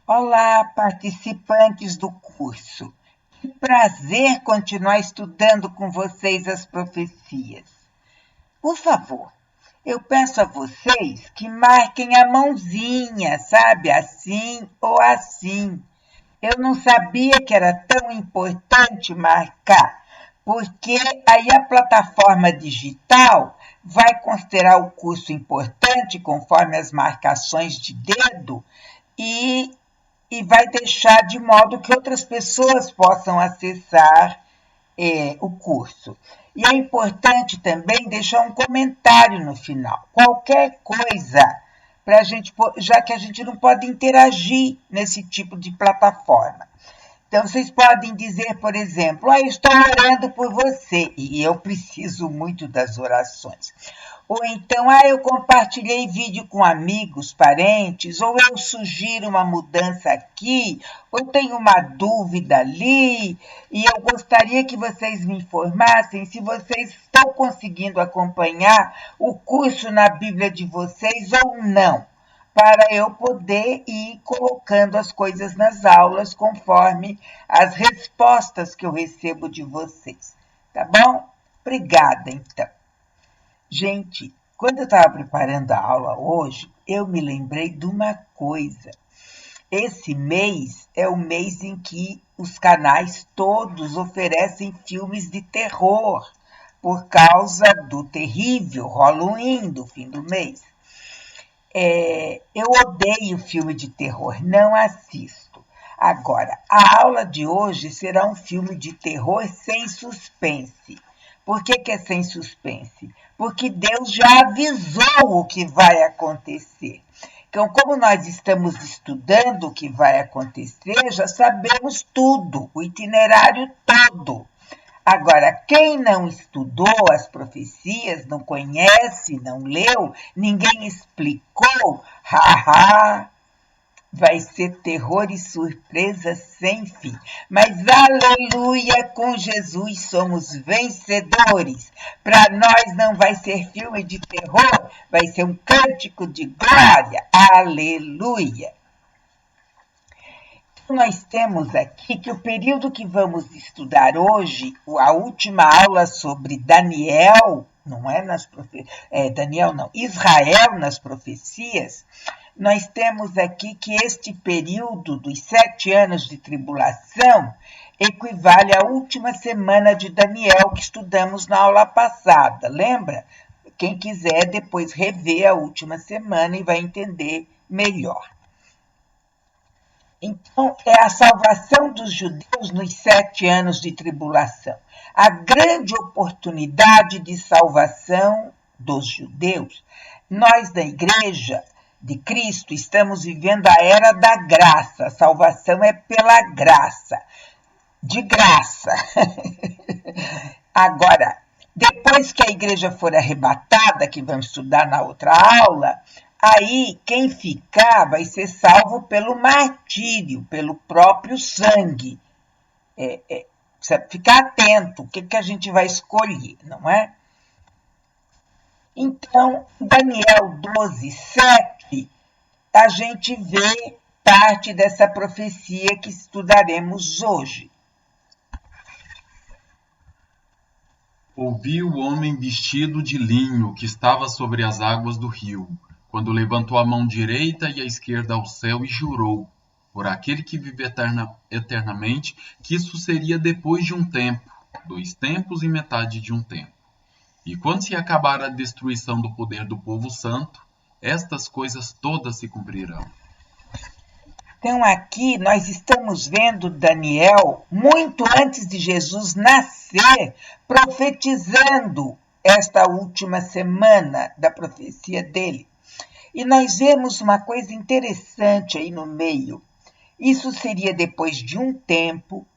Olá, participantes do curso. Que prazer continuar estudando com vocês as profecias. Por favor, eu peço a vocês que marquem a mãozinha, sabe? Assim ou assim. Eu não sabia que era tão importante marcar, porque aí a plataforma digital vai considerar o curso importante conforme as marcações de dedo e vai deixar de modo que outras pessoas possam acessar o curso. E é importante também deixar um comentário no final, qualquer coisa, para a gente, já que a gente não pode interagir nesse tipo de plataforma. Então, vocês podem dizer, por exemplo, estou orando por você, e eu preciso muito das orações. Ou então, eu compartilhei vídeo com amigos, parentes, ou eu sugiro uma mudança aqui, ou tenho uma dúvida ali, e eu gostaria que vocês me informassem se vocês estão conseguindo acompanhar o curso na Bíblia de vocês ou não, para eu poder ir colocando as coisas nas aulas conforme as respostas que eu recebo de vocês. Tá bom? Obrigada, então. Gente, quando eu estava preparando a aula hoje, eu me lembrei de uma coisa. Esse mês é o mês em que os canais todos oferecem filmes de terror, por causa do terrível Halloween do fim do mês. Eu odeio filme de terror, não assisto. Agora, a aula de hoje será um filme de terror sem suspense. Por que é sem suspense? Porque Deus já avisou o que vai acontecer. Então, como nós estamos estudando o que vai acontecer, já sabemos tudo, o itinerário todo. Agora, quem não estudou as profecias, não conhece, não leu, ninguém explicou, vai ser terror e surpresa sem fim. Mas aleluia, com Jesus somos vencedores. Para nós não vai ser filme de terror, vai ser um cântico de glória. Aleluia. Nós temos aqui que o período que vamos estudar hoje, a última aula sobre Daniel, não é Daniel não, Israel nas profecias, nós temos aqui que este período dos 7 anos de tribulação equivale à última semana de Daniel que estudamos na aula passada, lembra? Quem quiser depois rever a última semana e vai entender melhor. Então, é a salvação dos judeus nos 7 anos de tribulação. A grande oportunidade de salvação dos judeus. Nós, da Igreja de Cristo, estamos vivendo a era da graça. A salvação é pela graça. De graça. Agora, depois que a igreja for arrebatada, que vamos estudar na outra aula, aí quem ficar vai ser salvo pelo martírio, pelo próprio sangue. Precisa ficar atento, o que a gente vai escolher, não é? Então, Daniel 12:7, a gente vê parte dessa profecia que estudaremos hoje. Ouvi o homem vestido de linho que estava sobre as águas do rio, quando levantou a mão direita e a esquerda ao céu e jurou, por aquele que vive eternamente, que isso seria depois de um tempo, 2 tempos e metade de um tempo. E quando se acabar a destruição do poder do povo santo, estas coisas todas se cumprirão. Então, aqui nós estamos vendo Daniel, muito antes de Jesus nascer, profetizando esta última semana da profecia dele. E nós vemos uma coisa interessante aí no meio. Isso seria depois de um tempo,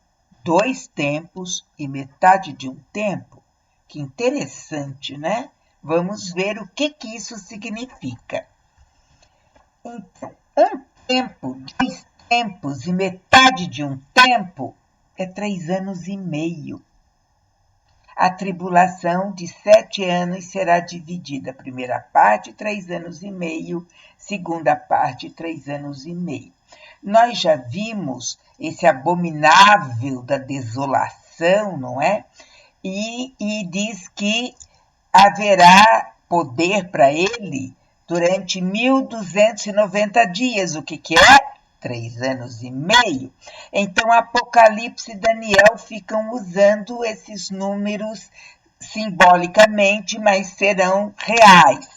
2 tempos e metade de um tempo. Que interessante, né? Vamos ver o que isso significa. Então, um tempo, 2 tempos e metade de um tempo é 3 anos e meio. A tribulação de 7 anos será dividida. Primeira parte, 3 anos e meio. Segunda parte, 3 anos e meio. Nós já vimos esse abominável da desolação, não é? E diz que haverá poder para ele durante 1290 dias. O que é? 3 anos e meio. Então, Apocalipse e Daniel ficam usando esses números simbolicamente, mas serão reais.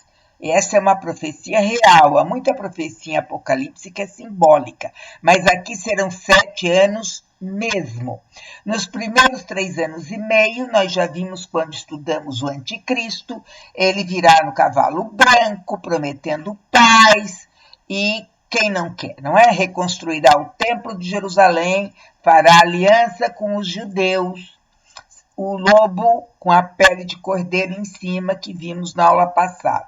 Essa é uma profecia real. Há muita profecia em Apocalipse que é simbólica, mas aqui serão 7 anos mesmo. Nos primeiros 3 anos e meio, nós já vimos quando estudamos o anticristo, ele virá no cavalo branco, prometendo paz, e quem não quer, não é? Reconstruirá o templo de Jerusalém, fará aliança com os judeus, o lobo com a pele de cordeiro em cima, que vimos na aula passada.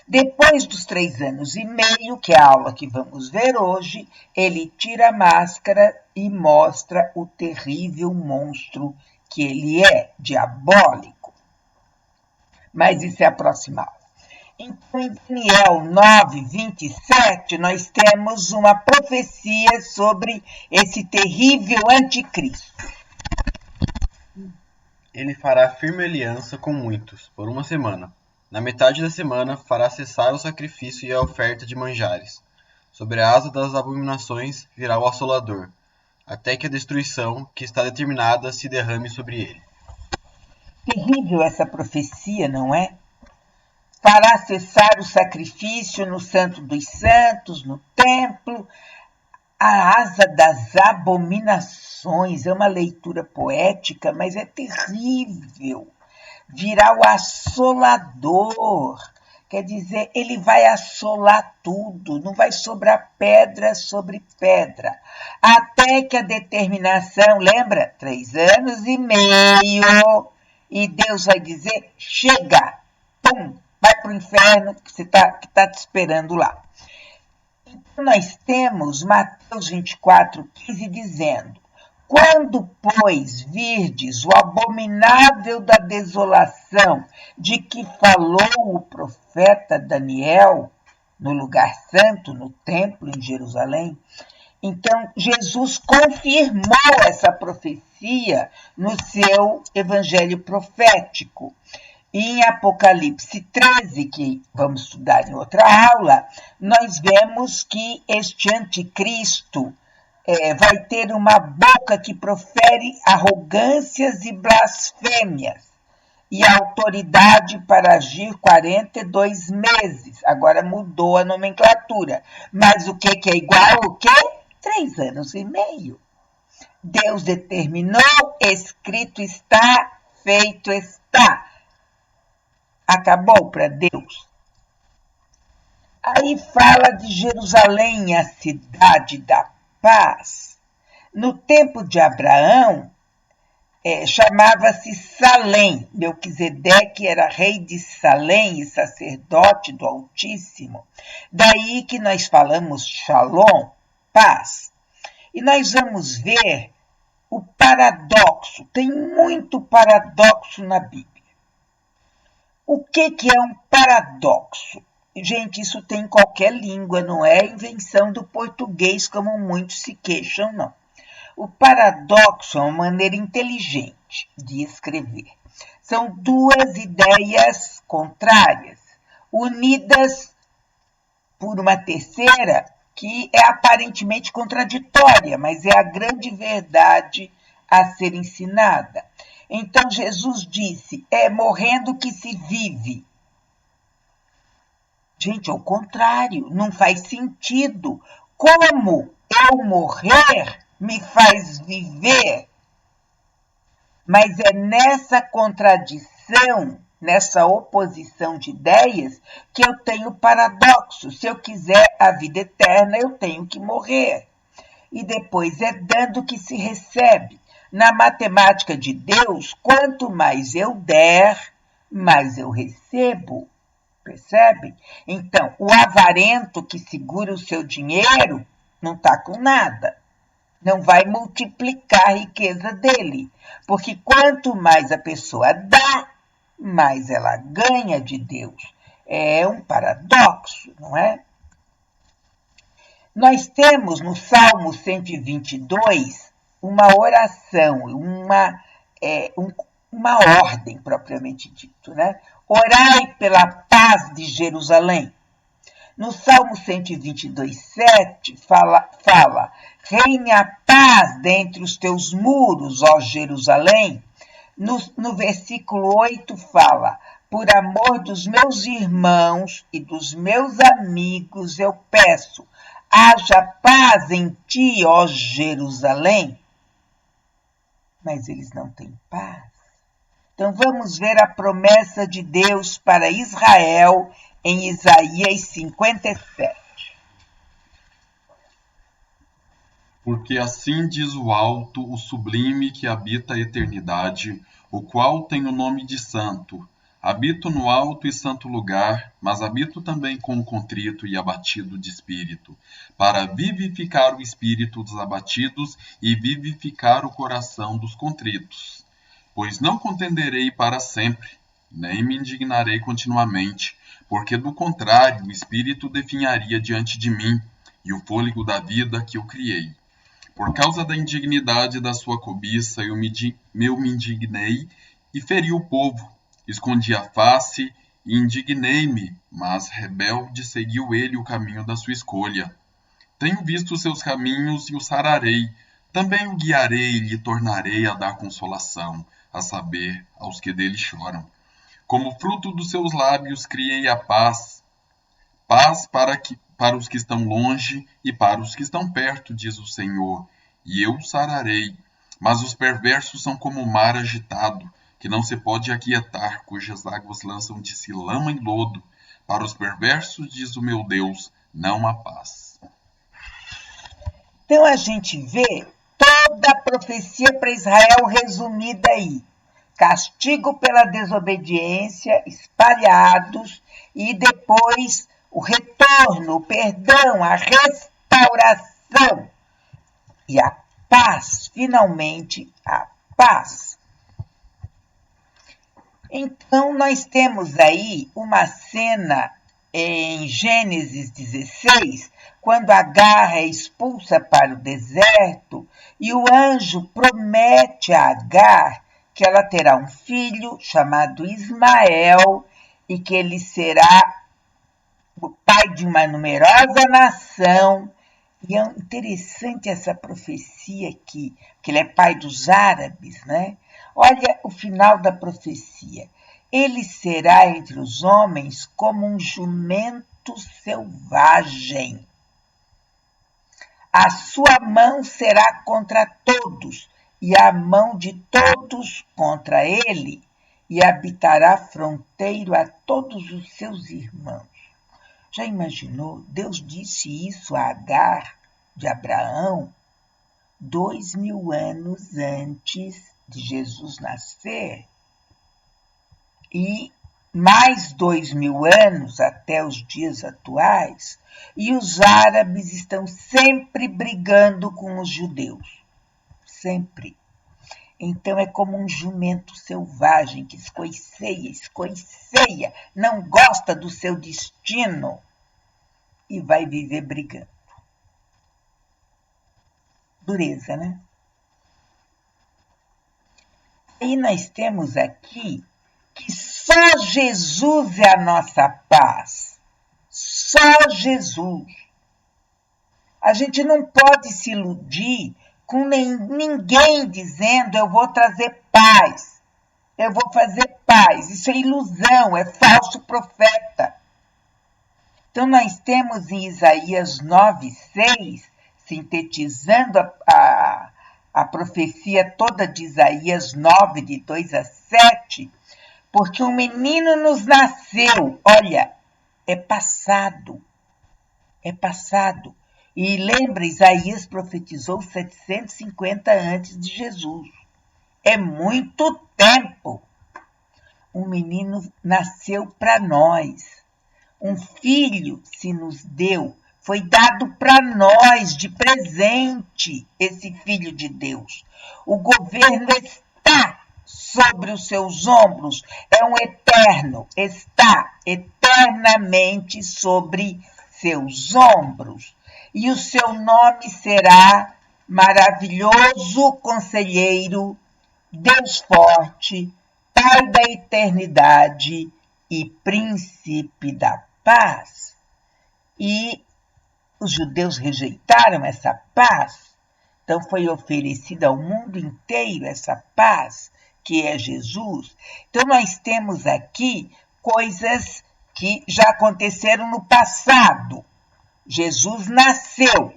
Depois dos 3 anos e meio, que é a aula que vamos ver hoje, ele tira a máscara e mostra o terrível monstro que ele é, diabólico. Mas isso é a próxima aula. Então, em Daniel 9, 27, nós temos uma profecia sobre esse terrível anticristo. Ele fará firme aliança com muitos, por uma semana. Na metade da semana, fará cessar o sacrifício e a oferta de manjares. Sobre a asa das abominações virá o assolador, até que a destruição, que está determinada, se derrame sobre ele. Terrível essa profecia, não é? Fará cessar o sacrifício no Santo dos Santos, no templo. A asa das abominações é uma leitura poética, mas é terrível. Virá o assolador, quer dizer, ele vai assolar tudo, não vai sobrar pedra sobre pedra, até que a determinação, lembra? 3 anos e meio, e Deus vai dizer, chega, pum, vai para o inferno que tá te esperando lá. Então, nós temos Mateus 24, 15 dizendo, quando, pois, virdes o abominável da desolação de que falou o profeta Daniel no lugar santo, no templo em Jerusalém, então Jesus confirmou essa profecia no seu evangelho profético. E em Apocalipse 13, que vamos estudar em outra aula, nós vemos que este anticristo vai ter uma boca que profere arrogâncias e blasfêmias e autoridade para agir 42 meses. Agora mudou a nomenclatura. Mas o que é igual ao quê? 3 anos e meio. Deus determinou, escrito está, feito está. Acabou para Deus. Aí fala de Jerusalém, a cidade da paz. No tempo de Abraão, chamava-se Salém. Melquisedeque era rei de Salém e sacerdote do Altíssimo. Daí que nós falamos Shalom, paz. E nós vamos ver o paradoxo. Tem muito paradoxo na Bíblia. O que é um paradoxo? Gente, isso tem em qualquer língua, não é invenção do português, como muitos se queixam, não. O paradoxo é uma maneira inteligente de escrever. São 2 ideias contrárias, unidas por uma terceira que é aparentemente contraditória, mas é a grande verdade a ser ensinada. Então, Jesus disse, é morrendo que se vive. Gente, ao contrário, não faz sentido. Como eu morrer me faz viver? Mas é nessa contradição, nessa oposição de ideias, que eu tenho paradoxo. Se eu quiser a vida eterna, eu tenho que morrer. E depois é dando que se recebe. Na matemática de Deus, quanto mais eu der, mais eu recebo. Percebe? Então, o avarento que segura o seu dinheiro não está com nada. não vai multiplicar a riqueza dele, porque quanto mais a pessoa dá, mais ela ganha de Deus. É um paradoxo, não é? Nós temos no Salmo 122 uma oração, uma ordem propriamente dito, né? Orai pela paz de Jerusalém. No Salmo 122:7 fala: reine a paz dentre os teus muros, ó Jerusalém. No versículo 8 fala: por amor dos meus irmãos e dos meus amigos eu peço, haja paz em ti, ó Jerusalém. Mas eles não têm paz. Então vamos ver a promessa de Deus para Israel em Isaías 57. Porque assim diz o alto, o sublime que habita a eternidade, o qual tem o nome de santo. Habito no alto e santo lugar, mas habito também com o contrito e abatido de espírito, para vivificar o espírito dos abatidos e vivificar o coração dos contritos. Pois não contenderei para sempre, nem me indignarei continuamente, porque do contrário o espírito definharia diante de mim, e o fôlego da vida que eu criei. Por causa da indignidade da sua cobiça, eu me indignei e feri o povo. Escondi a face e indignei-me, mas rebelde seguiu ele o caminho da sua escolha. Tenho visto os seus caminhos e o sararei. Também o guiarei e lhe tornarei a dar consolação, a saber, aos que dele choram. Como fruto dos seus lábios criei a paz. Paz para os que estão longe e para os que estão perto, diz o Senhor, e eu sararei. Mas os perversos são como o mar agitado, que não se pode aquietar, cujas águas lançam de si lama e lodo. Para os perversos, diz o meu Deus, não há paz. Então a gente vê toda a profecia para Israel resumida aí. Castigo pela desobediência, espalhados, e depois o retorno, o perdão, a restauração e a paz, finalmente a paz. Então, nós temos aí uma cena em Gênesis 16, quando Agar é expulsa para o deserto e o anjo promete a Agar que ela terá um filho chamado Ismael e que ele será o pai de uma numerosa nação. E é interessante essa profecia aqui, que ele é pai dos árabes, né? Olha o final da profecia. Ele será entre os homens como um jumento selvagem. A sua mão será contra todos, e a mão de todos contra ele, e habitará fronteiro a todos os seus irmãos. Já imaginou? Deus disse isso a Agar de Abraão 2000 anos antes de Jesus nascer. E mais 2000 anos até os dias atuais. E os árabes estão sempre brigando com os judeus. Sempre. Então é como um jumento selvagem que escoiceia, não gosta do seu destino e vai viver brigando. Dureza, né? Aí nós temos aqui que só Jesus é a nossa paz. Só Jesus. A gente não pode se iludir com ninguém dizendo eu vou trazer paz, eu vou fazer paz. Isso é ilusão, é falso profeta. Então nós temos em Isaías 9:6, sintetizando a profecia toda de Isaías 9, de 2-7, porque um menino nos nasceu. Olha, é passado. E lembra, Isaías profetizou 750 antes de Jesus. É muito tempo. Um menino nasceu para nós. Um filho se nos deu. Foi dado para nós de presente esse Filho de Deus. O governo está sobre os seus ombros, é um eterno, está eternamente sobre seus ombros. E o seu nome será Maravilhoso Conselheiro, Deus Forte, Pai da Eternidade e Príncipe da Paz. E os judeus rejeitaram essa paz, então foi oferecida ao mundo inteiro essa paz, que é Jesus. Então nós temos aqui coisas que já aconteceram no passado. Jesus nasceu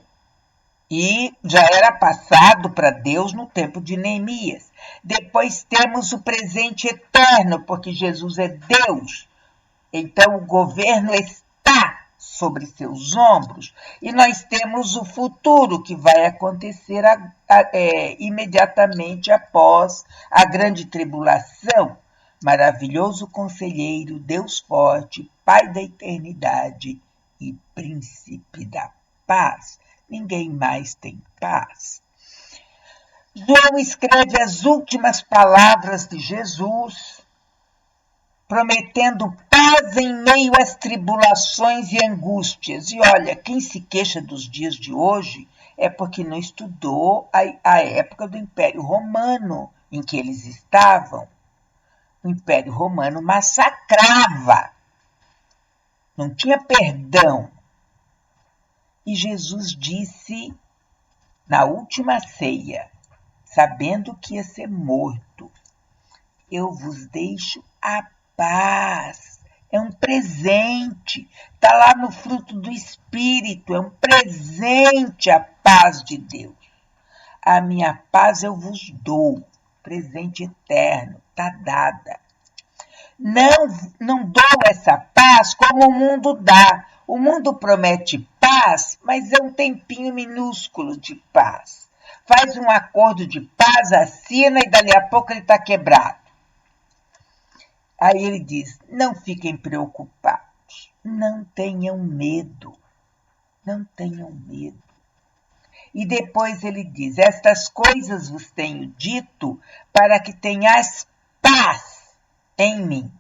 e já era passado para Deus no tempo de Neemias. Depois temos o presente eterno, porque Jesus é Deus. Então o governo está sobre seus ombros. E nós temos o futuro, que vai acontecer imediatamente após a grande tribulação. Maravilhoso Conselheiro, Deus Forte, Pai da Eternidade e Príncipe da Paz. Ninguém mais tem paz. João escreve as últimas palavras de Jesus, prometendo paz em meio às tribulações e angústias. E olha, quem se queixa dos dias de hoje é porque não estudou a época do Império Romano em que eles estavam. O Império Romano massacrava, não tinha perdão. E Jesus disse na última ceia, sabendo que ia ser morto, eu vos deixo a paz. É um presente, está lá no fruto do Espírito, é um presente a paz de Deus. A minha paz eu vos dou, presente eterno, está dada. Não dou essa paz como o mundo dá. O mundo promete paz, mas é um tempinho minúsculo de paz. Faz um acordo de paz, assina e dali a pouco ele está quebrado. Aí ele diz, não fiquem preocupados, não tenham medo, não tenham medo. E depois ele diz, estas coisas vos tenho dito para que tenhais paz em mim.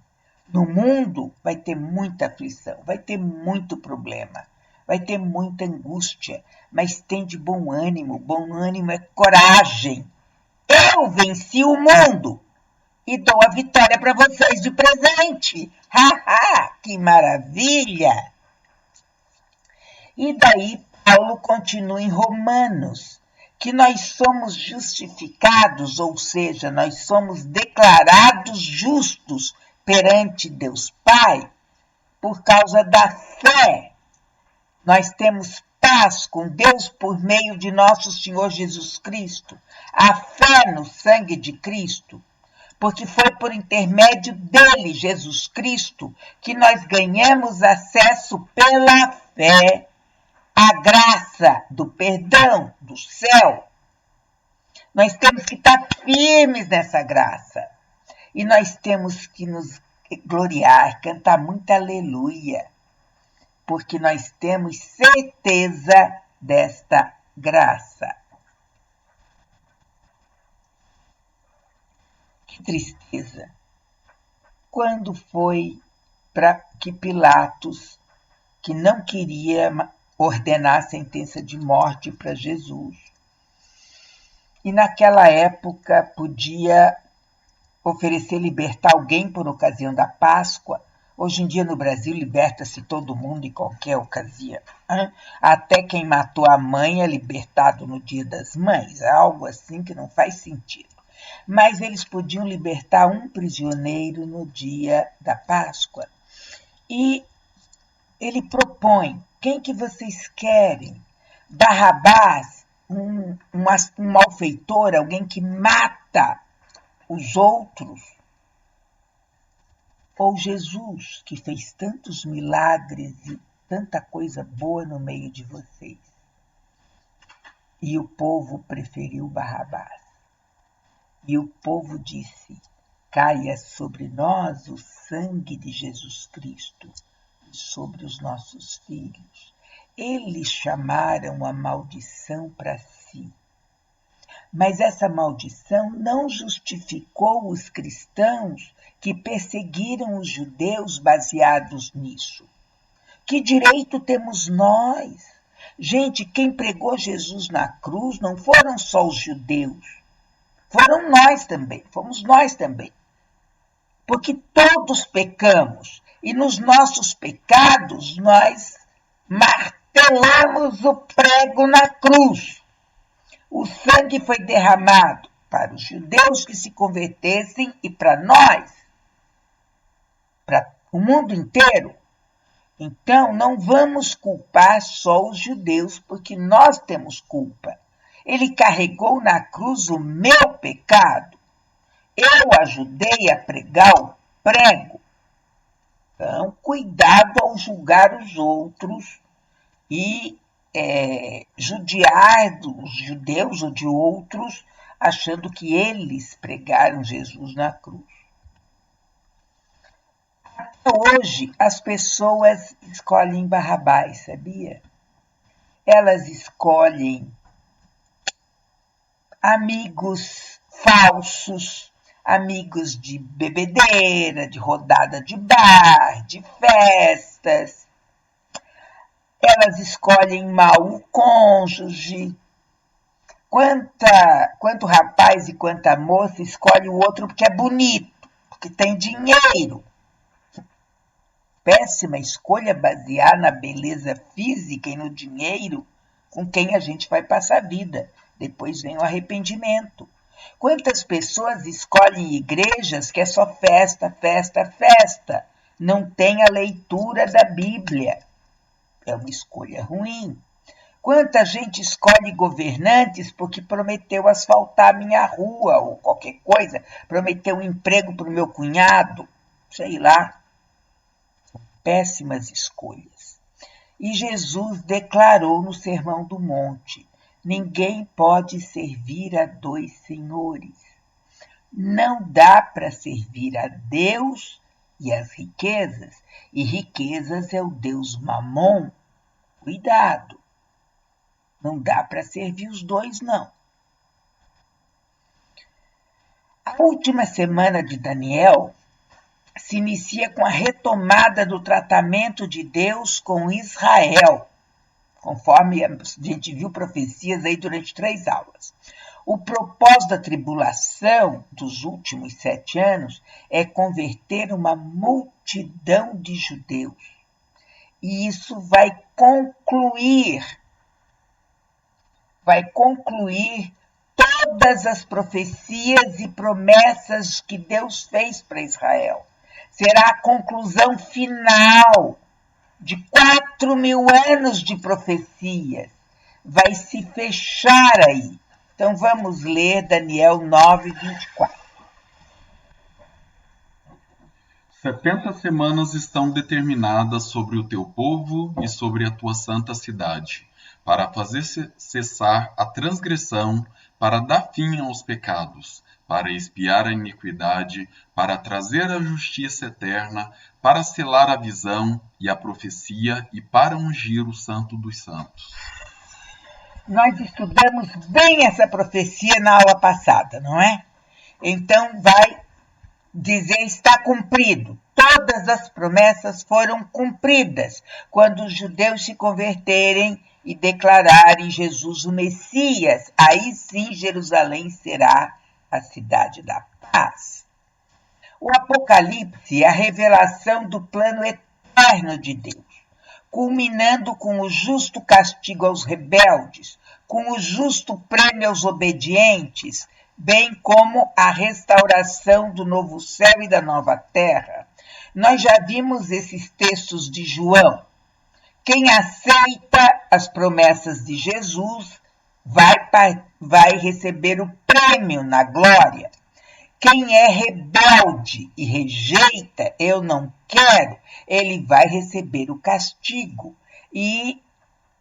No mundo vai ter muita aflição, vai ter muito problema, vai ter muita angústia, mas tem de bom ânimo é coragem. Eu venci o mundo e dou a vitória para vocês de presente. Que maravilha! E daí Paulo continua em Romanos, que nós somos justificados, ou seja, nós somos declarados justos perante Deus Pai por causa da fé. Nós temos paz com Deus por meio de nosso Senhor Jesus Cristo, a fé no sangue de Cristo, porque foi por intermédio dele, Jesus Cristo, que nós ganhamos acesso pela fé à graça do perdão do céu. Nós temos que estar firmes nessa graça. E nós temos que nos gloriar, cantar muito aleluia, porque nós temos certeza desta graça. Que tristeza! Quando foi para que Pilatos, que não queria ordenar a sentença de morte para Jesus, e naquela época podia oferecer libertar alguém por ocasião da Páscoa. Hoje em dia no Brasil liberta-se todo mundo em qualquer ocasião. Até quem matou a mãe é libertado no Dia das Mães. É algo assim que não faz sentido. Mas eles podiam libertar um prisioneiro no dia da Páscoa. E ele propõe, quem que vocês querem? Barrabás, um malfeitor, alguém que mata os outros, ou Jesus, que fez tantos milagres e tanta coisa boa no meio de vocês. E o povo preferiu Barrabás. E o povo disse, caia sobre nós o sangue de Jesus Cristo e sobre os nossos filhos. Eles chamaram a maldição para si. Mas essa maldição não justificou os cristãos que perseguiram os judeus baseados nisso. Que direito temos nós? Gente, quem pregou Jesus na cruz não foram só os judeus, foram nós também, fomos nós também. Porque todos pecamos e nos nossos pecados nós martelamos o prego na cruz. O sangue foi derramado para os judeus que se convertessem e para nós, para o mundo inteiro. Então, não vamos culpar só os judeus, porque nós temos culpa. Ele carregou na cruz o meu pecado. Eu ajudei a pregar o prego. Então, cuidado ao julgar os outros e judiar dos judeus ou de outros, achando que eles pregaram Jesus na cruz. Até hoje, as pessoas escolhem Barrabás, sabia? Elas escolhem amigos falsos, amigos de bebedeira, de rodada de bar, de festas. Elas escolhem mal o cônjuge. Quanto rapaz e quanta moça escolhe o outro porque é bonito, porque tem dinheiro. Péssima escolha basear na beleza física e no dinheiro com quem a gente vai passar a vida. Depois vem o arrependimento. Quantas pessoas escolhem igrejas que é só festa, festa, festa? Não tem a leitura da Bíblia. É uma escolha ruim. Quanta gente escolhe governantes porque prometeu asfaltar minha rua ou qualquer coisa, prometeu um emprego para o meu cunhado, sei lá. Péssimas escolhas. E Jesus declarou no Sermão do Monte: ninguém pode servir a dois senhores. Não dá para servir a Deus e as riquezas, e riquezas é o Deus Mamon. Cuidado, não dá para servir os dois, não. A última semana de Daniel se inicia com a retomada do tratamento de Deus com Israel, conforme a gente viu profecias aí durante 3 aulas. O propósito da tribulação dos últimos 7 anos é converter uma multidão de judeus. E isso vai concluir todas as profecias e promessas que Deus fez para Israel. Será a conclusão final de 4.000 anos de profecias. Vai se fechar aí. Então vamos ler Daniel 9:24. 70 semanas estão determinadas sobre o teu povo e sobre a tua santa cidade, para fazer cessar a transgressão, para dar fim aos pecados, para expiar a iniquidade, para trazer a justiça eterna, para selar a visão e a profecia e para ungir o Santo dos Santos. Nós estudamos bem essa profecia na aula passada, não é? Então vai dizer está cumprido. Todas as promessas foram cumpridas quando os judeus se converterem e declararem Jesus o Messias. Aí sim Jerusalém será a cidade da paz. O Apocalipse é a revelação do plano eterno de Deus, culminando com o justo castigo aos rebeldes, com o justo prêmio aos obedientes, bem como a restauração do novo céu e da nova terra. Nós já vimos esses textos de João. Quem aceita as promessas de Jesus vai receber o prêmio na glória. Quem é rebelde e rejeita, eu não quero, ele vai receber o castigo e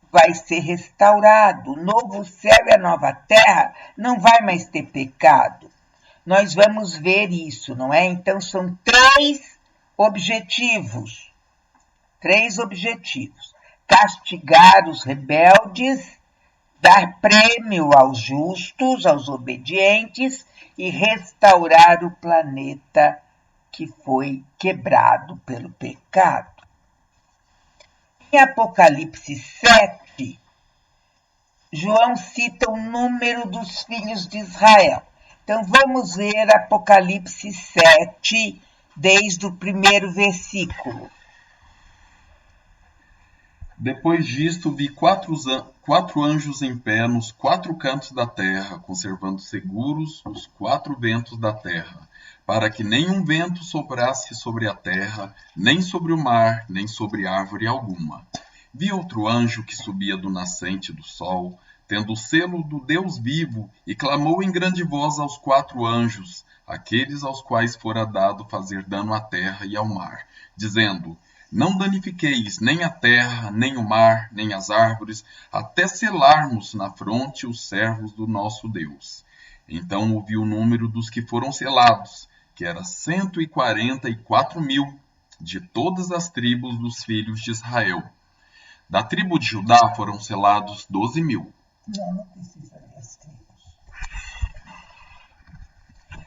vai ser restaurado. O novo céu e a nova terra não vai mais ter pecado. Nós vamos ver isso, não é? Então são 3 objetivos. 3 objetivos. castigar os rebeldes, dar prêmio aos justos, aos obedientes e restaurar o planeta que foi quebrado pelo pecado. Em Apocalipse 7, João cita o número dos filhos de Israel. Então vamos ler Apocalipse 7, desde o primeiro versículo. Depois disto, vi quatro anjos em pé nos quatro cantos da terra, conservando seguros os quatro ventos da terra, para que nenhum vento soprasse sobre a terra, nem sobre o mar, nem sobre árvore alguma. Vi outro anjo que subia do nascente do sol, tendo o selo do Deus vivo, e clamou em grande voz aos quatro anjos, aqueles aos quais fora dado fazer dano à terra e ao mar, dizendo: Não danifiqueis nem a terra, nem o mar, nem as árvores, até selarmos na fronte os servos do nosso Deus. Então ouvi o número dos que foram selados, que era 144.000, de todas as tribos dos filhos de Israel. Da tribo de Judá foram selados 12.000. Não precisa ler as tribos.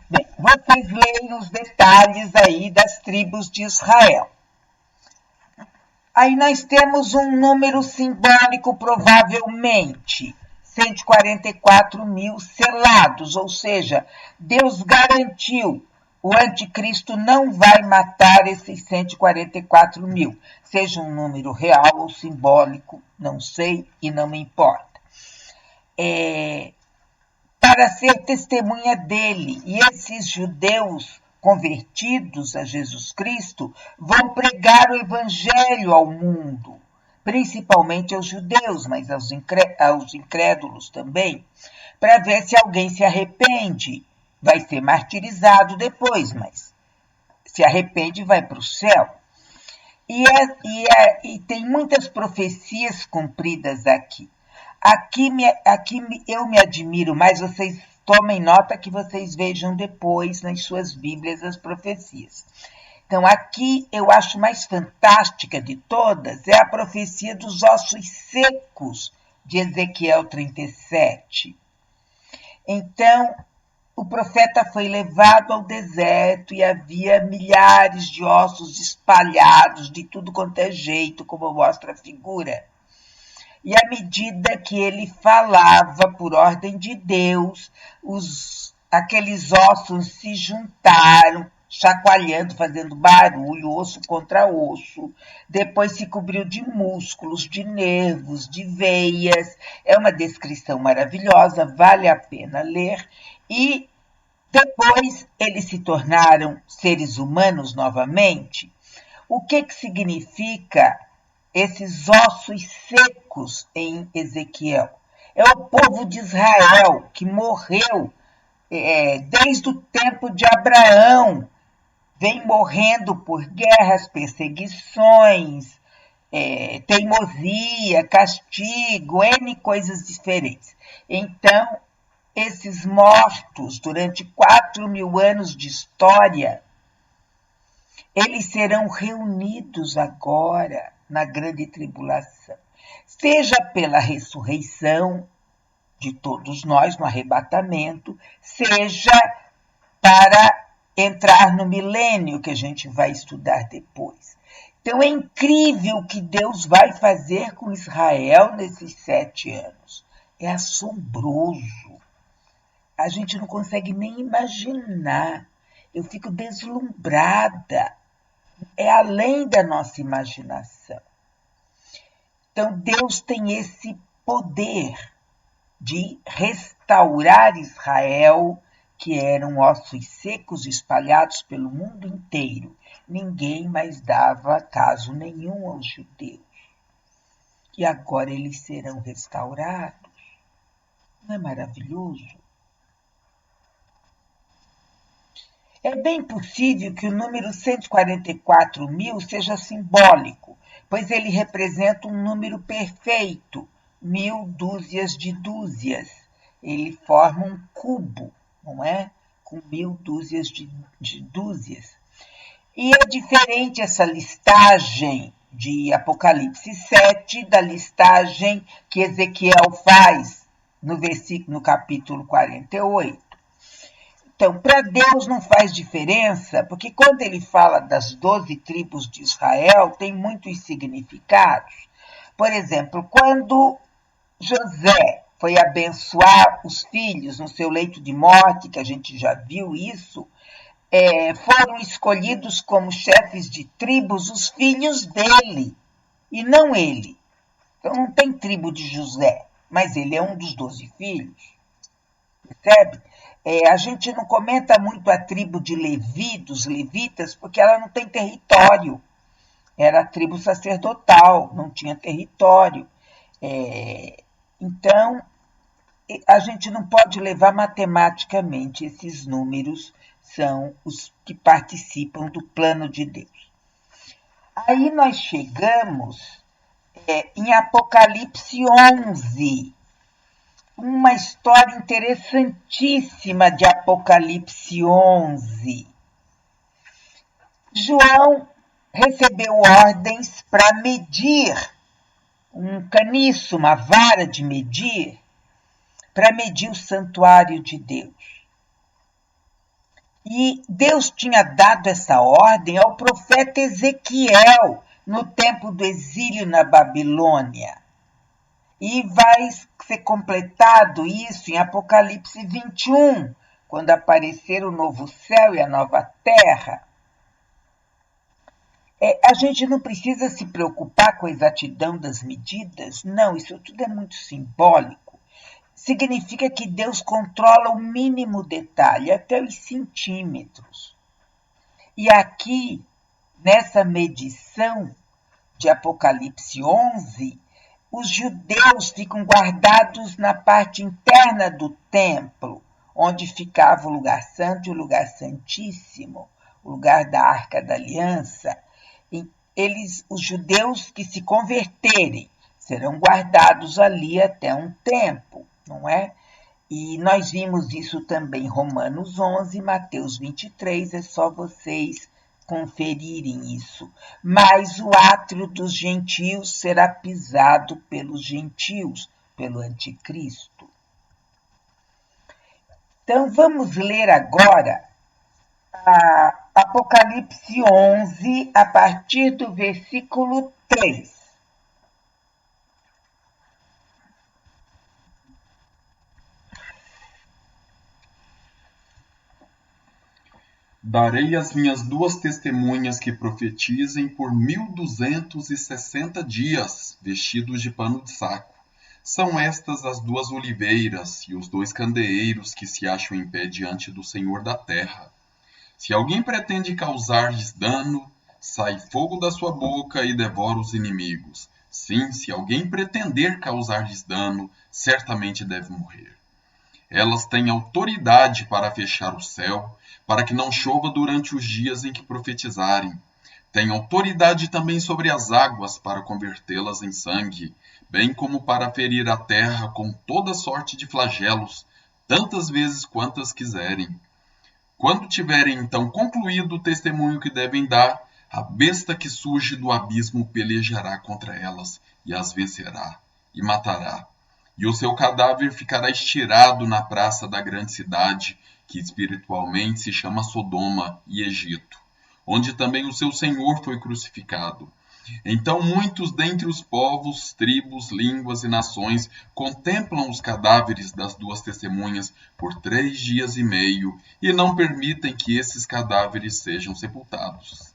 Bem, vocês leem os detalhes aí das tribos de Israel. Aí nós temos um número simbólico, provavelmente, 144.000 selados, ou seja, Deus garantiu, o anticristo não vai matar esses 144.000, seja um número real ou simbólico, não sei e não me importa. Para ser testemunha dele, e esses judeus convertidos a Jesus Cristo vão pregar o evangelho ao mundo, principalmente aos judeus, mas aos incrédulos também, para ver se alguém se arrepende. Vai ser martirizado depois, mas se arrepende e vai para o céu. E tem muitas profecias cumpridas aqui. Aqui eu me admiro mais, vocês tomem nota que vocês vejam depois nas suas Bíblias as profecias. Então, aqui eu acho mais fantástica de todas é a profecia dos ossos secos de Ezequiel 37. Então, o profeta foi levado ao deserto e havia milhares de ossos espalhados de tudo quanto é jeito, como mostra a figura. E à medida que ele falava por ordem de Deus, aqueles ossos se juntaram, chacoalhando, fazendo barulho, osso contra osso. Depois se cobriu de músculos, de nervos, de veias. É uma descrição maravilhosa, vale a pena ler. E depois eles se tornaram seres humanos novamente. O que significa esses ossos secos em Ezequiel? É o povo de Israel que morreu desde o tempo de Abraão, vem morrendo por guerras, perseguições, teimosia, castigo, N coisas diferentes. Então, esses mortos, durante 4.000 anos de história, eles serão reunidos agora na grande tribulação, seja pela ressurreição de todos nós no arrebatamento, seja para entrar no milênio que a gente vai estudar depois. Então é incrível o que Deus vai fazer com Israel nesses 7 anos. É assombroso. A gente não consegue nem imaginar. Eu fico deslumbrada. É além da nossa imaginação. Então, Deus tem esse poder de restaurar Israel, que eram ossos secos espalhados pelo mundo inteiro. Ninguém mais dava caso nenhum aos judeus. E agora eles serão restaurados. Não é maravilhoso? É bem possível que o número 144.000 seja simbólico, pois ele representa um número perfeito, 1.000 dúzias de dúzias. Ele forma um cubo, não é? Com 1.000 dúzias de dúzias. E é diferente essa listagem de Apocalipse 7, da listagem que Ezequiel faz no capítulo 48. Então, para Deus não faz diferença, porque quando ele fala das 12 tribos de Israel, tem muitos significados. Por exemplo, quando José foi abençoar os filhos no seu leito de morte, que a gente já viu isso, foram escolhidos como chefes de tribos os filhos dele, e não ele. Então não tem tribo de José, mas ele é um dos 12 filhos. Percebe? A gente não comenta muito a tribo de Levi, dos levitas, porque ela não tem território. Era a tribo sacerdotal, não tinha território. Então, a gente não pode levar matematicamente. Esses números são os que participam do plano de Deus. Aí nós chegamos em Apocalipse 11, uma história interessantíssima de Apocalipse 11. João recebeu ordens para medir um caniço, uma vara de medir, para medir o santuário de Deus. E Deus tinha dado essa ordem ao profeta Ezequiel no tempo do exílio na Babilônia. E vai ser completado isso em Apocalipse 21, quando aparecer o novo céu e a nova terra. A gente não precisa se preocupar com a exatidão das medidas, não, isso tudo é muito simbólico. Significa que Deus controla o mínimo detalhe, até os centímetros. E aqui, nessa medição de Apocalipse 11, os judeus ficam guardados na parte interna do templo, onde ficava o lugar santo e o lugar santíssimo, o lugar da Arca da Aliança. Os judeus que se converterem serão guardados ali até um tempo, não é? E nós vimos isso também em Romanos 11, Mateus 23, é só vocês conferirem isso. Mas o átrio dos gentios será pisado pelos gentios, pelo anticristo. Então, vamos ler agora Apocalipse 11, a partir do versículo 3. Darei as minhas 2 testemunhas que profetizem por 1260 dias, vestidos de pano de saco. São estas as 2 oliveiras e os 2 candeeiros que se acham em pé diante do Senhor da terra. Se alguém pretende causar-lhes dano, sai fogo da sua boca e devora os inimigos. Sim, se alguém pretender causar-lhes dano, certamente deve morrer. Elas têm autoridade para fechar o céu, para que não chova durante os dias em que profetizarem. Têm autoridade também sobre as águas para convertê-las em sangue, bem como para ferir a terra com toda sorte de flagelos, tantas vezes quantas quiserem. Quando tiverem então concluído o testemunho que devem dar, a besta que surge do abismo pelejará contra elas e as vencerá e matará. E o seu cadáver ficará estirado na praça da grande cidade, que espiritualmente se chama Sodoma e Egito, onde também o seu Senhor foi crucificado. Então muitos dentre os povos, tribos, línguas e nações contemplam os cadáveres das 2 testemunhas por 3 dias e meio e não permitem que esses cadáveres sejam sepultados.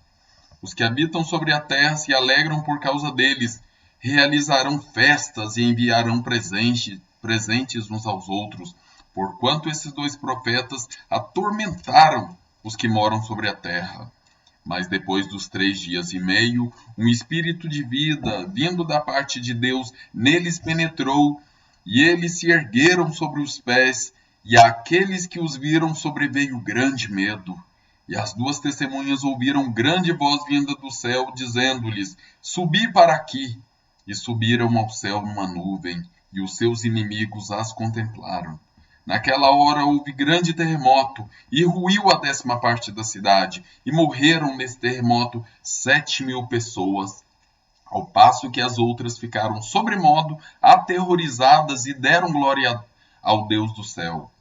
Os que habitam sobre a terra se alegram por causa deles, realizarão festas e enviarão presentes uns aos outros, porquanto esses 2 profetas atormentaram os que moram sobre a terra. Mas depois dos 3 dias e meio, um espírito de vida, vindo da parte de Deus, neles penetrou, e eles se ergueram sobre os pés, e àqueles que os viram sobreveio grande medo. E as 2 testemunhas ouviram grande voz vinda do céu, dizendo-lhes: Subi para aqui. E subiram ao céu numa nuvem, e os seus inimigos as contemplaram. Naquela hora houve grande terremoto, e ruiu a 10ª parte da cidade, e morreram nesse terremoto 7.000 pessoas. ao passo que as outras ficaram sobremodo aterrorizadas e deram glória ao Deus do céu.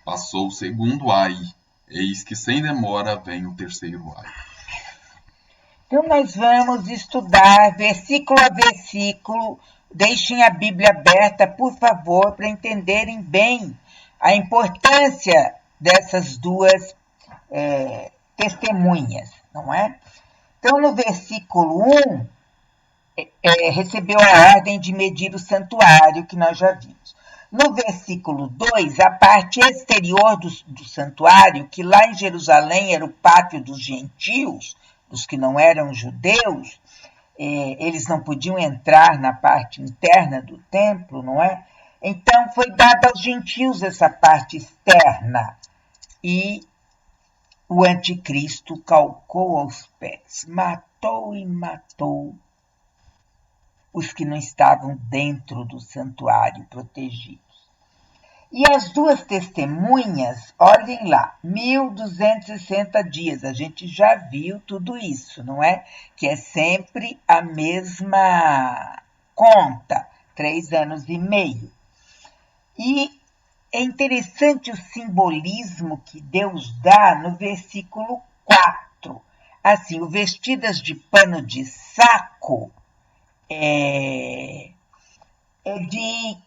Passou o segundo ai, eis que sem demora vem o terceiro ai. Então nós vamos estudar versículo a versículo. Deixem a Bíblia aberta, por favor, para entenderem bem a importância dessas duas testemunhas, não é? Então, no versículo 1, recebeu a ordem de medir o santuário, que nós já vimos. No versículo 2, a parte exterior do santuário, que lá em Jerusalém era o pátio dos gentios, dos que não eram judeus, eles não podiam entrar na parte interna do templo, não é? Então, foi dada aos gentios essa parte externa. E o anticristo calcou aos pés, matou e matou os que não estavam dentro do santuário protegidos. E as duas testemunhas, olhem lá, 1.260 dias, a gente já viu tudo isso, não é? Que é sempre a mesma conta, 3 anos e meio. E é interessante o simbolismo que Deus dá no versículo 4. Assim, o vestidas de pano de saco é de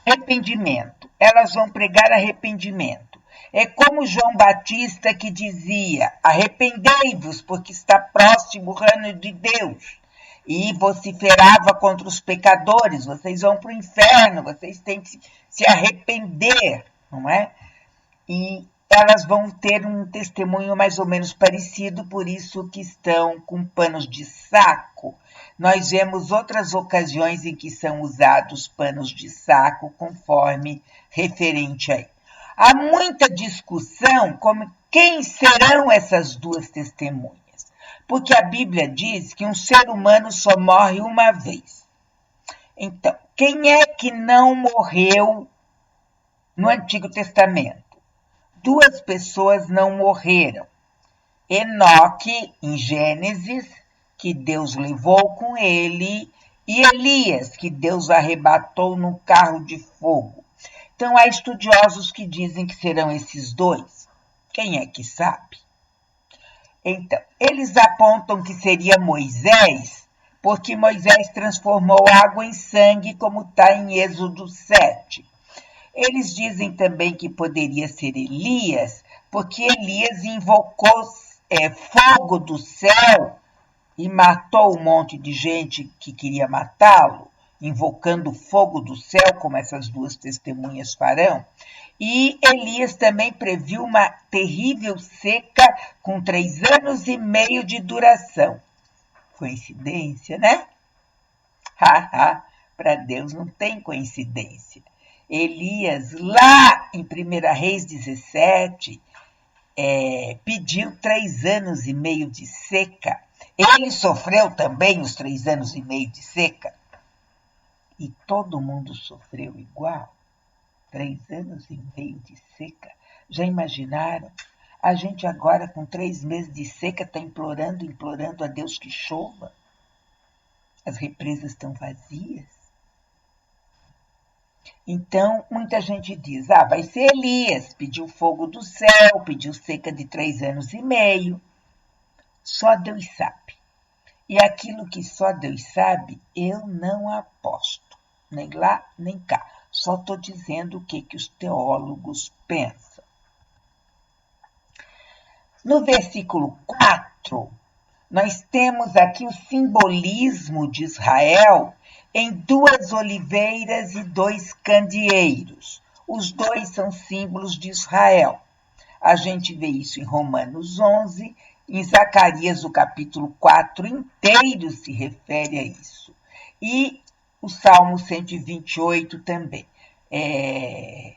arrependimento. Elas vão pregar arrependimento. É como João Batista que dizia: arrependei-vos, porque está próximo o reino de Deus. E vociferava contra os pecadores: vocês vão para o inferno, vocês têm que se arrepender, não é? E elas vão ter um testemunho mais ou menos parecido, por isso que estão com panos de saco. Nós vemos outras ocasiões em que são usados panos de saco, conforme referente aí. Há muita discussão como quem serão essas duas testemunhas, porque a Bíblia diz que um ser humano só morre uma vez. Então, quem é que não morreu no Antigo Testamento? 2 pessoas não morreram. Enoque, em Gênesis, que Deus levou com ele, e Elias, que Deus arrebatou no carro de fogo. Então, há estudiosos que dizem que serão esses 2. Quem é que sabe? Então, eles apontam que seria Moisés, porque Moisés transformou água em sangue, como está em Êxodo 7. Eles dizem também que poderia ser Elias, porque Elias invocou fogo do céu e matou um monte de gente que queria matá-lo, invocando o fogo do céu, como essas duas testemunhas farão. E Elias também previu uma terrível seca com 3 anos e meio de duração. Coincidência, né? Para Deus não tem coincidência. Elias, lá em 1 Reis 17, pediu 3 anos e meio de seca. Ele sofreu também os 3 anos e meio de seca. E todo mundo sofreu igual. 3 anos e meio de seca. Já imaginaram? A gente agora, com 3 meses de seca, está implorando a Deus que chova. As represas estão vazias. Então, muita gente diz: vai ser Elias, pediu fogo do céu, pediu seca de 3 anos e meio. Só Deus sabe. E aquilo que só Deus sabe, eu não aposto, nem lá, nem cá. Só estou dizendo o que os teólogos pensam. No versículo 4, nós temos aqui o simbolismo de Israel em 2 oliveiras e 2 candeeiros. Os 2 são símbolos de Israel. A gente vê isso em Romanos 11, em Zacarias, o capítulo 4 inteiro se refere a isso. E o Salmo 128 também. E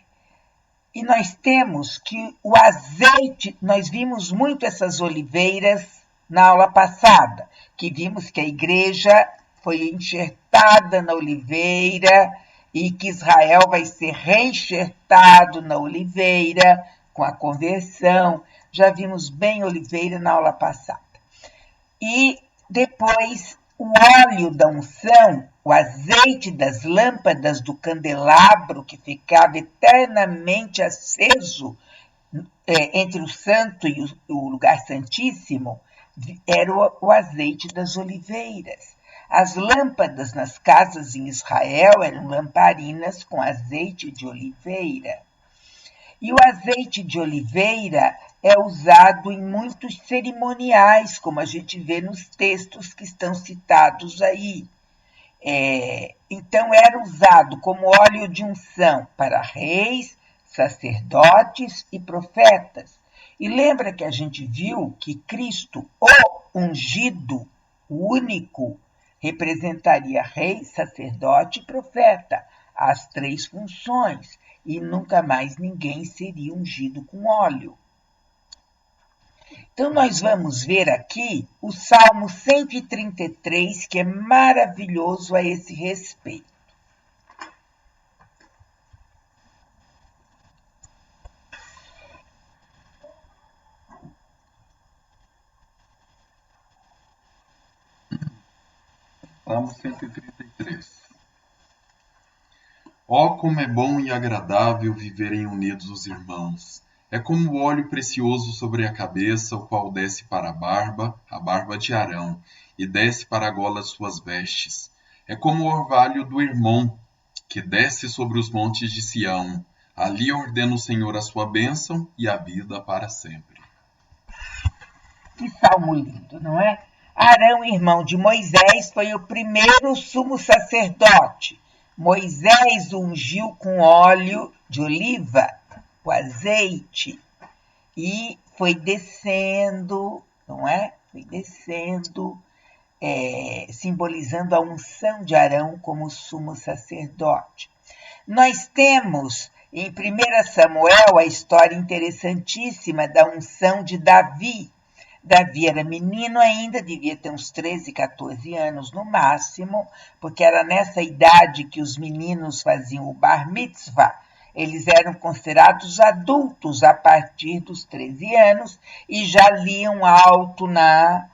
nós temos que o azeite, nós vimos muito essas oliveiras na aula passada, que vimos que a igreja foi enxertada na oliveira e que Israel vai ser reenxertado na oliveira com a conversão. Já vimos bem oliveira na aula passada. E depois o óleo da unção, o azeite das lâmpadas do candelabro que ficava eternamente aceso entre o santo e o lugar santíssimo, era o azeite das oliveiras. As lâmpadas nas casas em Israel eram lamparinas com azeite de oliveira. E o azeite de oliveira é usado em muitos cerimoniais, como a gente vê nos textos que estão citados aí. Então, era usado como óleo de unção para reis, sacerdotes e profetas. E lembra que a gente viu que Cristo, o ungido, o único, representaria rei, sacerdote e profeta, as 3 funções, e nunca mais ninguém seria ungido com óleo. Então, nós vamos ver aqui o Salmo 133, que é maravilhoso a esse respeito. Salmo 133. Ó, como é bom e agradável viverem unidos os irmãos! É como o óleo precioso sobre a cabeça, o qual desce para a barba de Arão, e desce para a gola de suas vestes. É como o orvalho do irmão, que desce sobre os montes de Sião. Ali ordena o Senhor a sua bênção e a vida para sempre. Que salmo lindo, não é? Arão, irmão de Moisés, foi o primeiro sumo sacerdote. Moisés ungiu com óleo de oliva, o azeite, e foi descendo, não é? Foi descendo, simbolizando a unção de Arão como sumo sacerdote. Nós temos em 1 Samuel a história interessantíssima da unção de Davi. Davi era menino ainda, devia ter uns 13, 14 anos no máximo, porque era nessa idade que os meninos faziam o bar mitzvah. Eles eram considerados adultos a partir dos 13 anos e já liam alto na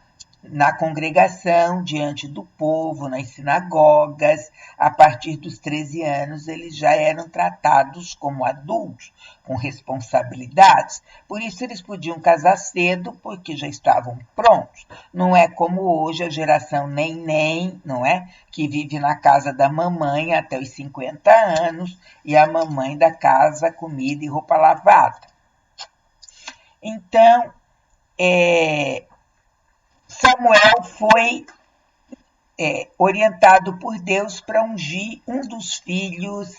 congregação, diante do povo, nas sinagogas. A partir dos 13 anos, eles já eram tratados como adultos, com responsabilidades. Por isso, eles podiam casar cedo, porque já estavam prontos. Não é como hoje a geração neném, não é? Que vive na casa da mamãe até os 50 anos, e a mamãe da casa, comida e roupa lavada. Então, Samuel foi orientado por Deus para ungir um dos filhos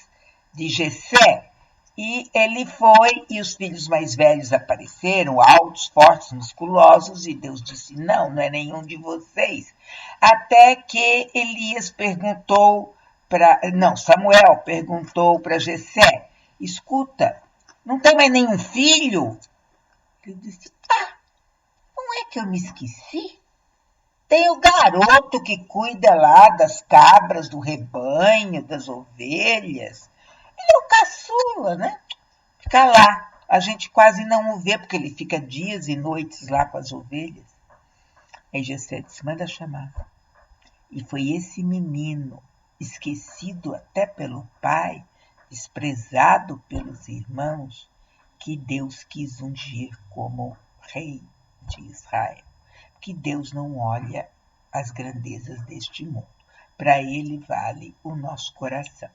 de Jessé. E ele foi, e os filhos mais velhos apareceram, altos, fortes, musculosos, e Deus disse, não é nenhum de vocês. Até que Samuel perguntou para Jessé, escuta, não tem mais nenhum filho? Ele disse, não é que eu me esqueci? Tem o garoto que cuida lá das cabras, do rebanho, das ovelhas. Ele é o caçula, né? Fica lá. A gente quase não o vê, porque ele fica dias e noites lá com as ovelhas. Aí Jessé disse, manda chamar. E foi esse menino, esquecido até pelo pai, desprezado pelos irmãos, que Deus quis ungir como rei de Israel. Que Deus não olha as grandezas deste mundo. Para ele vale o nosso coração.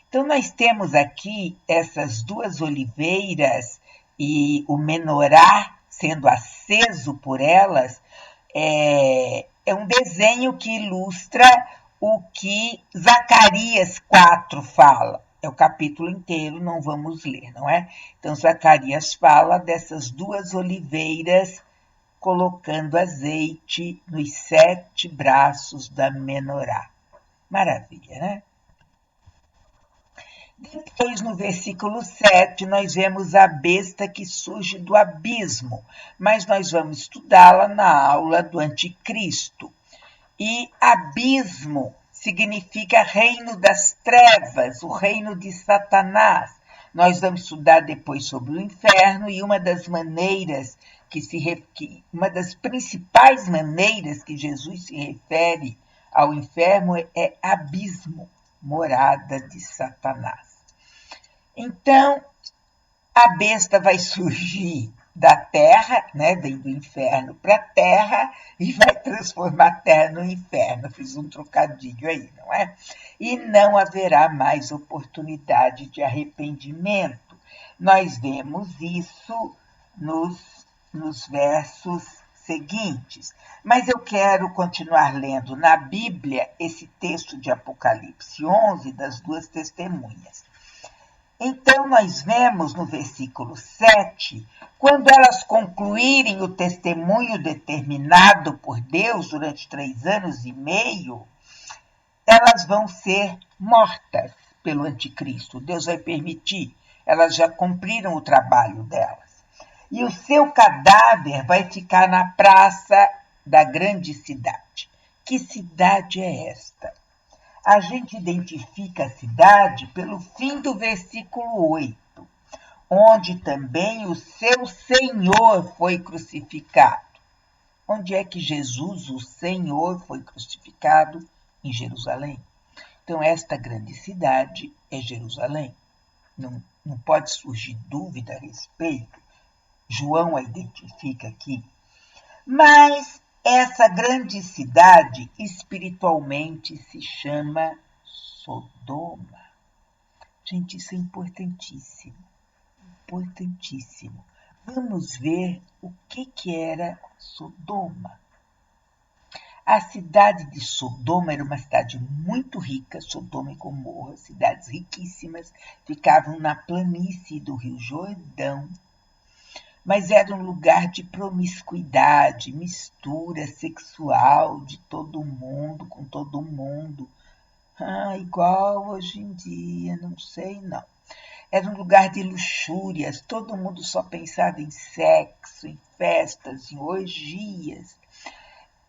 Então, nós temos aqui essas 2 oliveiras e o menorá sendo aceso por elas. É um desenho que ilustra o que Zacarias 4 fala. É o capítulo inteiro, não vamos ler, não é? Então, Zacarias fala dessas 2 oliveiras colocando azeite nos 7 braços da menorá. Maravilha, né? Depois, no versículo 7, nós vemos a besta que surge do abismo, mas nós vamos estudá-la na aula do anticristo. E abismo significa reino das trevas, o reino de Satanás. Nós vamos estudar depois sobre o inferno e uma das principais maneiras que Jesus se refere ao inferno é abismo, morada de Satanás. Então, a besta vai surgir da terra, né, vem do inferno para a terra e vai transformar a terra no inferno. Fiz um trocadilho aí, não é? E não haverá mais oportunidade de arrependimento. Nós vemos isso nos versos seguintes. Mas eu quero continuar lendo na Bíblia esse texto de Apocalipse 11 das duas testemunhas. Então, nós vemos no versículo 7, quando elas concluírem o testemunho determinado por Deus durante 3 anos e meio, elas vão ser mortas pelo anticristo. Deus vai permitir, elas já cumpriram o trabalho delas. E o seu cadáver vai ficar na praça da grande cidade. Que cidade é esta? A gente identifica a cidade pelo fim do versículo 8, onde também o seu Senhor foi crucificado. Onde é que Jesus, o Senhor, foi crucificado? Em Jerusalém. Então, esta grande cidade é Jerusalém. Não pode surgir dúvida a respeito. João a identifica aqui. Mas essa grande cidade, espiritualmente, se chama Sodoma. Gente, isso é importantíssimo. Importantíssimo. Vamos ver o que era Sodoma. A cidade de Sodoma era uma cidade muito rica, Sodoma e Gomorra, cidades riquíssimas, ficavam na planície do Rio Jordão. Mas era um lugar de promiscuidade, mistura sexual de todo mundo com todo mundo. Igual hoje em dia, não sei não. Era um lugar de luxúrias, todo mundo só pensava em sexo, em festas, em orgias.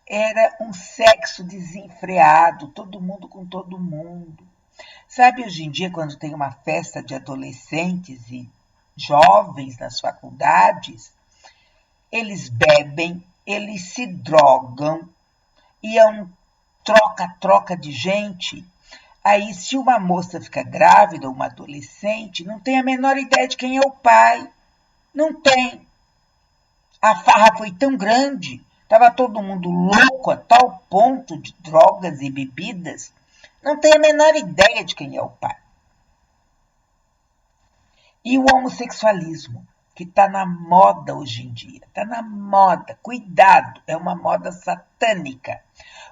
Era um sexo desenfreado, todo mundo com todo mundo. Sabe, hoje em dia, quando tem uma festa de adolescentes e jovens nas faculdades, eles bebem, eles se drogam, e é um troca-troca de gente. Aí, se uma moça fica grávida, uma adolescente, não tem a menor ideia de quem é o pai. Não tem. A farra foi tão grande, estava todo mundo louco a tal ponto de drogas e bebidas, não tem a menor ideia de quem é o pai. E o homossexualismo, que está na moda hoje em dia. Está na moda. Cuidado, é uma moda satânica.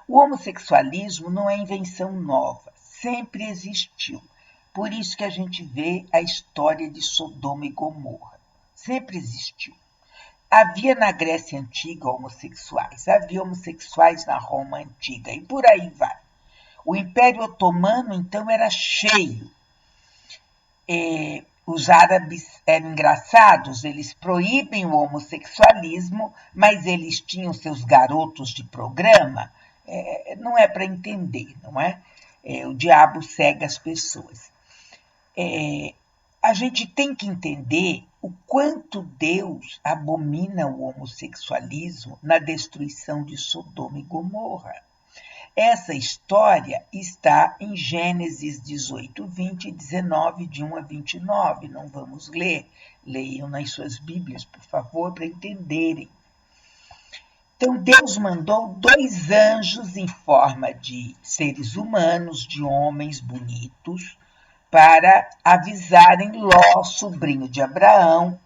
O homossexualismo não é invenção nova. Sempre existiu. Por isso que a gente vê a história de Sodoma e Gomorra. Sempre existiu. Havia na Grécia Antiga homossexuais. Havia homossexuais na Roma Antiga. E por aí vai. O Império Otomano, então, era cheio. Os árabes eram engraçados, eles proíbem o homossexualismo, mas eles tinham seus garotos de programa. Não é para entender, não é? O diabo cega as pessoas. A gente tem que entender o quanto Deus abomina o homossexualismo na destruição de Sodoma e Gomorra. Essa história está em Gênesis 18, 20 e 19, de 1 a 29. Não vamos ler. Leiam nas suas Bíblias, por favor, para entenderem. Então, Deus mandou 2 anjos em forma de seres humanos, de homens bonitos, para avisarem Ló, sobrinho de Abraão,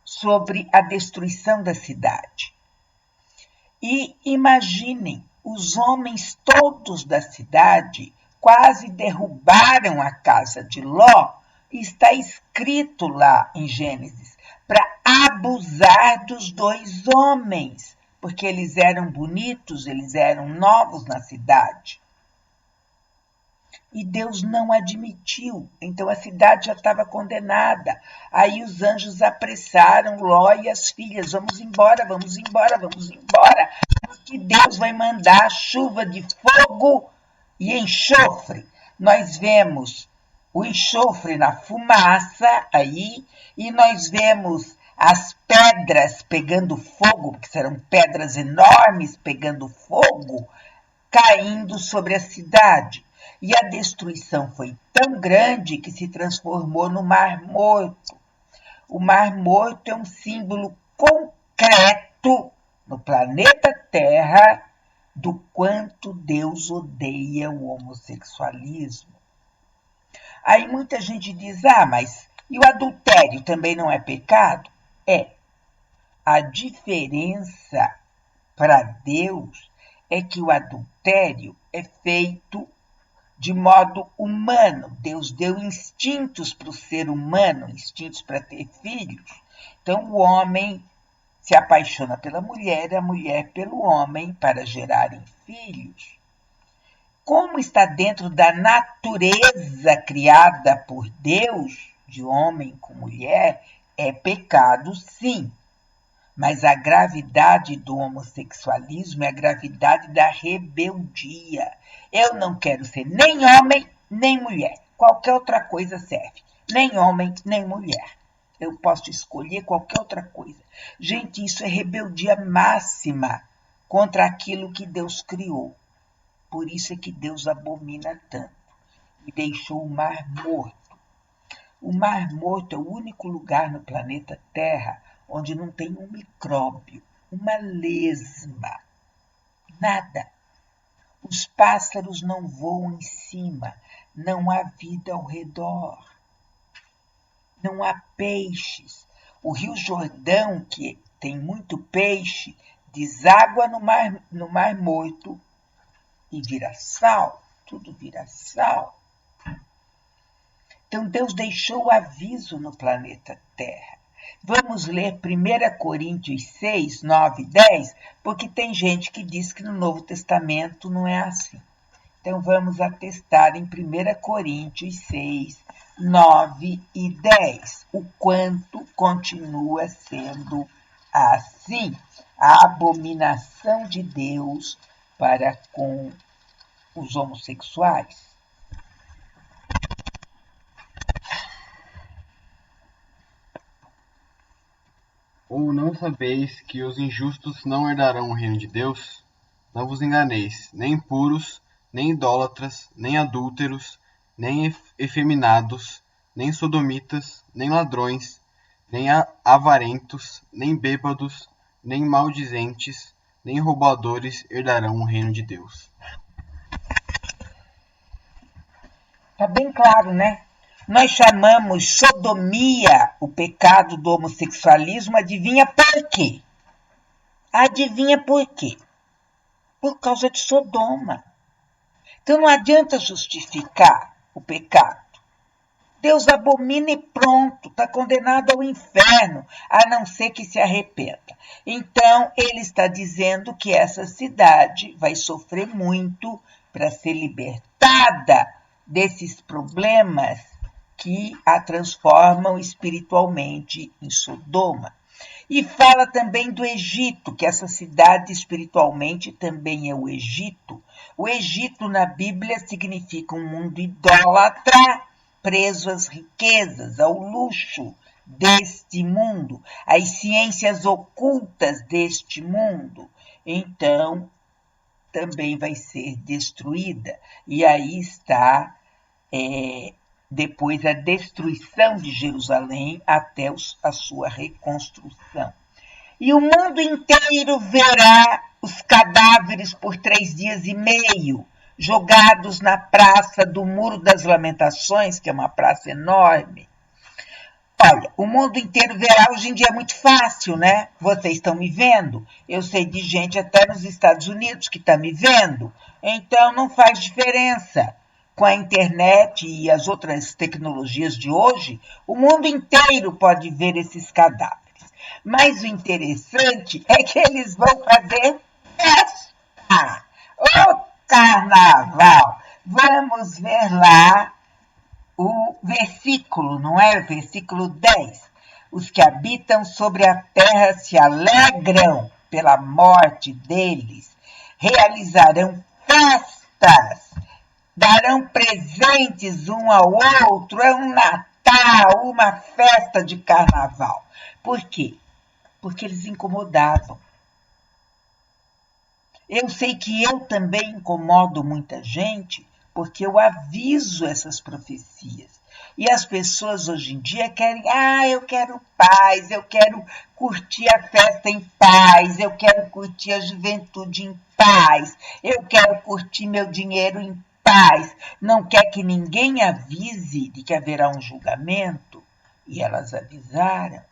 sobre a destruição da cidade. E imaginem, os homens todos da cidade quase derrubaram a casa de Ló, e está escrito lá em Gênesis, para abusar dos 2 homens, porque eles eram bonitos, eles eram novos na cidade. E Deus não admitiu, então a cidade já estava condenada. Aí os anjos apressaram Ló e as filhas, vamos embora, vamos embora, vamos embora, porque Deus vai mandar chuva de fogo e enxofre. Nós vemos o enxofre na fumaça aí, e nós vemos as pedras pegando fogo, porque serão pedras enormes pegando fogo, caindo sobre a cidade. E a destruição foi tão grande que se transformou no Mar Morto. O Mar Morto é um símbolo concreto no planeta Terra do quanto Deus odeia o homossexualismo. Aí muita gente diz, mas e o adultério também não é pecado? É. A diferença para Deus é que o adultério é feito de modo humano. Deus deu instintos para o ser humano, instintos para ter filhos. Então, o homem se apaixona pela mulher, a mulher pelo homem para gerarem filhos. Como está dentro da natureza criada por Deus, de homem com mulher, é pecado, sim. Mas a gravidade do homossexualismo é a gravidade da rebeldia. Eu não quero ser nem homem, nem mulher. Qualquer outra coisa serve. Nem homem, nem mulher. Eu posso escolher qualquer outra coisa. Gente, isso é rebeldia máxima contra aquilo que Deus criou. Por isso é que Deus abomina tanto. E deixou o Mar Morto. O Mar Morto é o único lugar no planeta Terra onde não tem um micróbio, uma lesma, nada. Os pássaros não voam em cima, não há vida ao redor, não há peixes. O Rio Jordão, que tem muito peixe, deságua no Mar Morto e vira sal, tudo vira sal. Então Deus deixou o aviso no planeta Terra. Vamos ler 1 Coríntios 6, 9 e 10, porque tem gente que diz que no Novo Testamento não é assim. Então, vamos atestar em 1 Coríntios 6, 9 e 10, o quanto continua sendo assim, a abominação de Deus para com os homossexuais. Ou não sabeis que os injustos não herdarão o reino de Deus? Não vos enganeis, nem impuros, nem idólatras, nem adúlteros, nem efeminados, nem sodomitas, nem ladrões, nem avarentos, nem bêbados, nem maldizentes, nem roubadores herdarão o reino de Deus. Está bem claro, né? Nós chamamos sodomia o pecado do homossexualismo, adivinha por quê? Adivinha por quê? Por causa de Sodoma. Então não adianta justificar o pecado. Deus abomina e pronto, está condenado ao inferno, a não ser que se arrependa. Então, ele está dizendo que essa cidade vai sofrer muito para ser libertada desses problemas que a transformam espiritualmente em Sodoma. E fala também do Egito, que essa cidade espiritualmente também é o Egito. O Egito na Bíblia significa um mundo idólatra, preso às riquezas, ao luxo deste mundo, às ciências ocultas deste mundo. Então, também vai ser destruída. E aí está depois a destruição de Jerusalém até a sua reconstrução. E o mundo inteiro verá os cadáveres por 3 dias e meio, jogados na praça do Muro das Lamentações, que é uma praça enorme. Olha, o mundo inteiro verá, hoje em dia é muito fácil, né? Vocês estão me vendo? Eu sei de gente até nos Estados Unidos que está me vendo. Então, não faz diferença. Com a internet e as outras tecnologias de hoje, o mundo inteiro pode ver esses cadáveres. Mas o interessante é que eles vão fazer festa. O carnaval. Vamos ver lá o versículo, não é? O versículo 10. Os que habitam sobre a terra se alegram pela morte deles, realizarão festas, darão presentes um ao outro, é um Natal, uma festa de carnaval. Por quê? Porque eles incomodavam. Eu sei que eu também incomodo muita gente, porque eu aviso essas profecias. E as pessoas hoje em dia querem, eu quero paz, eu quero curtir a festa em paz, eu quero curtir a juventude em paz, eu quero curtir meu dinheiro em paz. Não quer que ninguém avise de que haverá um julgamento, e elas avisaram.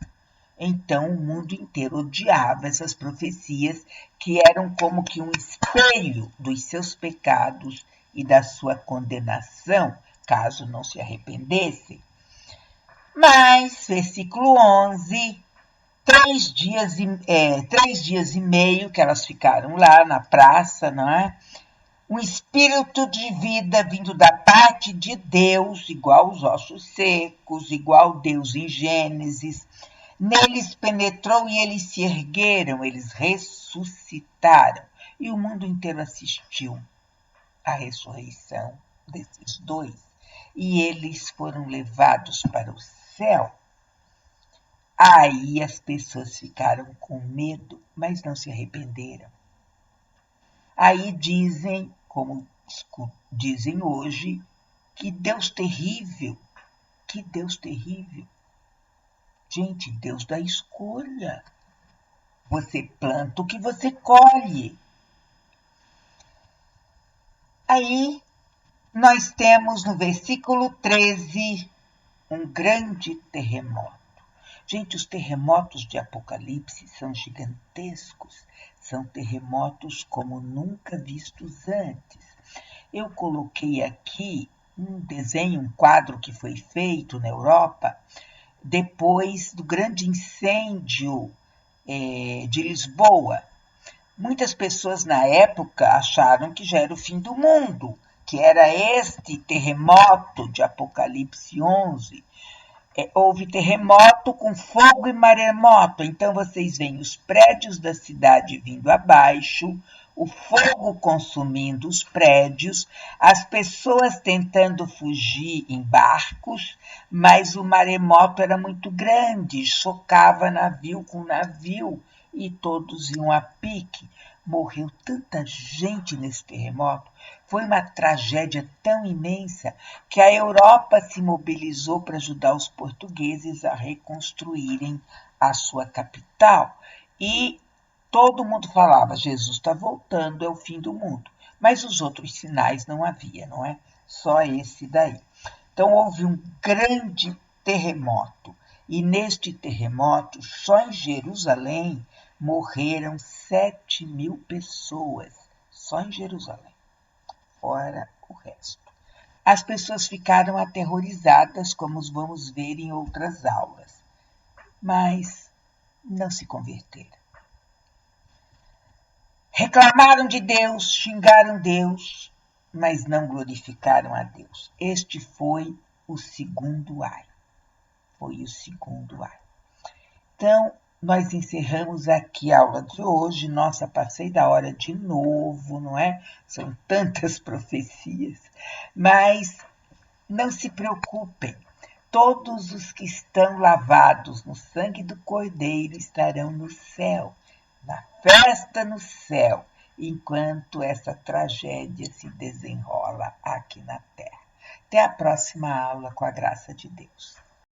Então o mundo inteiro odiava essas profecias que eram como que um espelho dos seus pecados e da sua condenação, caso não se arrependessem. Mas, versículo 11, 3 dias e meio que elas ficaram lá na praça, não é? Um espírito de vida vindo da parte de Deus, igual os ossos secos, igual Deus em Gênesis, neles penetrou e eles se ergueram, eles ressuscitaram. E o mundo inteiro assistiu à ressurreição desses dois. E eles foram levados para o céu. Aí as pessoas ficaram com medo, mas não se arrependeram. Aí dizem, como dizem hoje, que Deus terrível, que Deus terrível. Gente, Deus dá escolha. Você planta o que você colhe. Aí nós temos no versículo 13 um grande terremoto. Gente, os terremotos de Apocalipse são gigantescos, são terremotos como nunca vistos antes. Eu coloquei aqui um desenho, um quadro que foi feito na Europa depois do grande incêndio de Lisboa. Muitas pessoas na época acharam que já era o fim do mundo, que era este terremoto de Apocalipse 11. Houve terremoto com fogo e maremoto. Então vocês veem os prédios da cidade vindo abaixo, o fogo consumindo os prédios, as pessoas tentando fugir em barcos, mas o maremoto era muito grande, chocava navio com navio e todos iam a pique. Morreu tanta gente nesse terremoto, foi uma tragédia tão imensa que a Europa se mobilizou para ajudar os portugueses a reconstruírem a sua capital. E todo mundo falava, Jesus está voltando, é o fim do mundo. Mas os outros sinais não havia, não é? Só esse daí. Então houve um grande terremoto. E neste terremoto, só em Jerusalém, morreram 7.000 pessoas. Só em Jerusalém. Fora o resto. As pessoas ficaram aterrorizadas, como vamos ver em outras aulas. Mas não se converteram. Reclamaram de Deus, xingaram Deus, mas não glorificaram a Deus. Este foi o segundo ai. Foi o segundo ai. Então, nós encerramos aqui a aula de hoje. Nossa, passei da hora de novo, não é? São tantas profecias. Mas não se preocupem. Todos os que estão lavados no sangue do Cordeiro estarão no céu. Na festa no céu, enquanto essa tragédia se desenrola aqui na Terra. Até a próxima aula, com a graça de Deus.